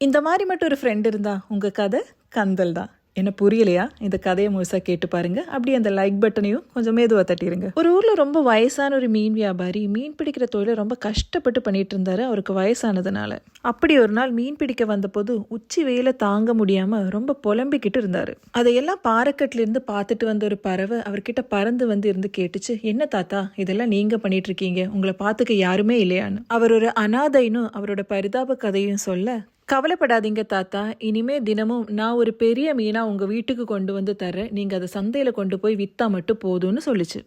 இந்த மாதிரி மட்டும் ஒரு ஃப்ரெண்ட் இருந்தா உங்கள் கதை கந்தல் தான். என்ன புரியலையா? இந்த கதையை முழுசாக கேட்டு பாருங்க. அப்படியே அந்த லைக் பட்டனையும் கொஞ்சம் மெதுவாக தட்டிடுங்க. ஒரு ஊரில் ரொம்ப வயசான ஒரு மீன் வியாபாரி மீன் பிடிக்கிற தொழிலை ரொம்ப கஷ்டப்பட்டு பண்ணிட்டு இருந்தாரு, அவருக்கு வயசானதுனால. அப்படி ஒரு நாள் மீன் பிடிக்க வந்தபோது உச்சி வெயில தாங்க முடியாம ரொம்ப புலம்பிக்கிட்டு இருந்தாரு. அதையெல்லாம் பாறைக்கட்டுல இருந்து பார்த்துட்டு வந்த ஒரு பறவை அவர்கிட்ட பறந்து வந்து இருந்து கேட்டுச்சு, என்ன தாத்தா இதெல்லாம் நீங்க பண்ணிட்டு இருக்கீங்க, உங்களை பார்த்துக்க யாருமே இல்லையான்னு. அவர் ஒரு அனாதைன்னு அவரோட பரிதாப கதையும் சொல்ல, கவலைப்படாதீங்க தாத்தா, இனிமே தினமும் நான் ஒரு பெரிய மீனா உங்க வீட்டுக்கு கொண்டு வந்து தரேன், நீங்க அதை சந்தையில கொண்டு போய் வித்தா மட்டும் போதும்னு சொல்லிச்சு.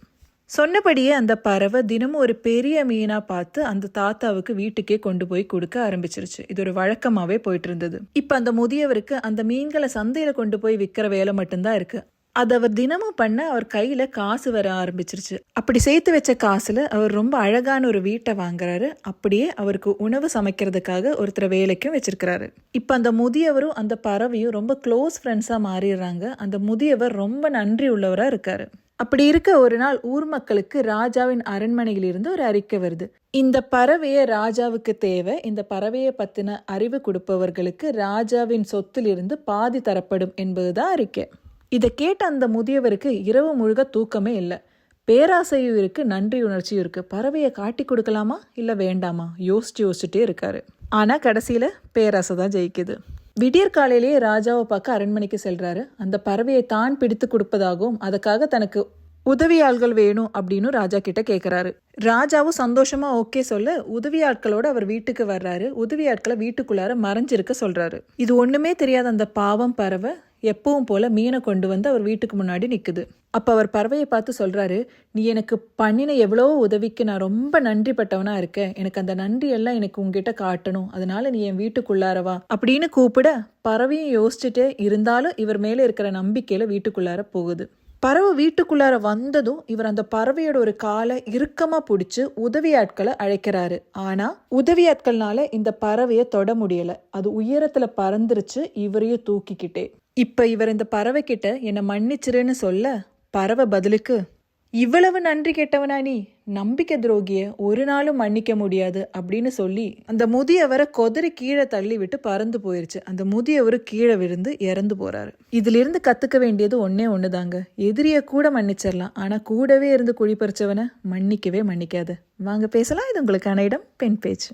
சொன்னபடியே அந்த பறவை தினமும் ஒரு பெரிய மீனா பார்த்து அந்த தாத்தாவுக்கு வீட்டுக்கே கொண்டு போய் கொடுக்க ஆரம்பிச்சிருச்சு. இது ஒரு வழக்கமாவே போயிட்டு இருந்தது. இப்ப அந்த முதியவருக்கு அந்த மீன்களை சந்தையில கொண்டு போய் விற்கிற வேலை மட்டும்தான் இருக்கு. அது அவர் தினமும் பண்ண அவர் கையில காசு வர ஆரம்பிச்சிருச்சு. அப்படி சேர்த்து வச்ச காசுல அவர் ரொம்ப அழகான ஒரு வீட்டை வாங்குறாரு. அப்படியே அவருக்கு உணவு சமைக்கிறதுக்காக ஒருத்தர் வேலைக்கும் வச்சிருக்கிறாரு. இப்ப அந்த முதியவரும் அந்த பறவையும் ரொம்ப க்ளோஸ் ஃப்ரெண்ட்ஸா மாறிடுறாங்க. அந்த முதியவர் ரொம்ப நன்றி உள்ளவரா இருக்காரு. அப்படி இருக்க ஒரு நாள் ஊர் மக்களுக்கு ராஜாவின் அரண்மனையிலிருந்து ஒரு அறிக்கை வருது. இந்த பறவையை ராஜாவுக்கு தேவை, இந்த பறவையை பத்தின அறிவு கொடுப்பவர்களுக்கு ராஜாவின் சொத்திலிருந்து பாதி தரப்படும் என்பதுதான் அறிக்கை. இதை கேட்ட அந்த முதியவருக்கு இரவு முழுக்க தூக்கமே இல்லை. பேராசையும் இருக்கு, நன்றி உணர்ச்சியும் இருக்கு. பறவையை காட்டி கொடுக்கலாமா இல்லை வேண்டாமா யோசிச்சுட்டே இருக்காரு. ஆனா கடைசியில பேராசை தான் ஜெயிக்குது. விடியற் காலையிலேயே ராஜாவை பார்க்க அரண்மனைக்கு செல்றாரு. அந்த பறவையை தான் பிடித்து கொடுப்பதாகவும் அதுக்காக தனக்கு உதவியாள்கள் வேணும் அப்படின்னு ராஜா கிட்ட கேட்கிறாரு. ராஜாவும் சந்தோஷமா ஓகே சொல்ல உதவியாட்களோட அவர் வீட்டுக்கு வர்றாரு. உதவியாட்களை வீட்டுக்குள்ளார மறைஞ்சிருக்க சொல்றாரு. இது ஒண்ணுமே தெரியாத அந்த பாவம் பறவை எப்பவும் போல மீனை கொண்டு வந்து அவர் வீட்டுக்கு முன்னாடி நிக்குது. அப்ப அவர் பறவையை பார்த்து சொல்றாரு, நீ எனக்கு பண்ணின எவ்வளவோ உதவிக்கு நான் ரொம்ப நன்றி பட்டவனா இருக்கேன், எனக்கு அந்த நன்றி எல்லாம் எனக்கு உங்ககிட்ட காட்டணும், அதனால நீ என் வீட்டுக்குள்ளாரவா அப்படின்னு கூப்பிட பறவையும் யோசிச்சுட்டே இருந்தாலும் இவர் மேல இருக்கிற நம்பிக்கையில வீட்டுக்குள்ளார போகுது. பறவை வீட்டுக்குள்ளார வந்ததும் இவர் அந்த பறவையோட ஒரு காலை இறுக்கமா பிடிச்சு உதவியாட்களை அழைக்கிறாரு. ஆனா உதவியாட்கள்னால இந்த பறவையை தொட முடியல. அது உயரத்துல பறந்துருச்சு இவரையும் தூக்கிக்கிட்டே. இப்ப இவர் இந்த பறவை கிட்ட என்னை மன்னிச்சிருன்னு சொல்ல பறவை பதிலுக்கு, இவ்வளவு நன்றி கேட்டவனா நீ, நம்பிக்கை துரோகிய ஒரு நாளும் மன்னிக்க முடியாது அப்படின்னு சொல்லி அந்த முதியவரை கொதறி கீழே தள்ளி விட்டு பறந்து போயிருச்சு. அந்த முதியவரு கீழே விழுந்து இறந்து போறாரு. இதுல இருந்து கத்துக்க வேண்டியது ஒன்னே ஒண்ணுதாங்க, எதிரிய கூட மன்னிச்சிடலாம், ஆனா கூடவே இருந்து குழி பறிச்சவனை மன்னிக்கவே மன்னிக்காது. வாங்க பேசலாம். இது உங்களுக்கான இடம் பெண் பேச்சு.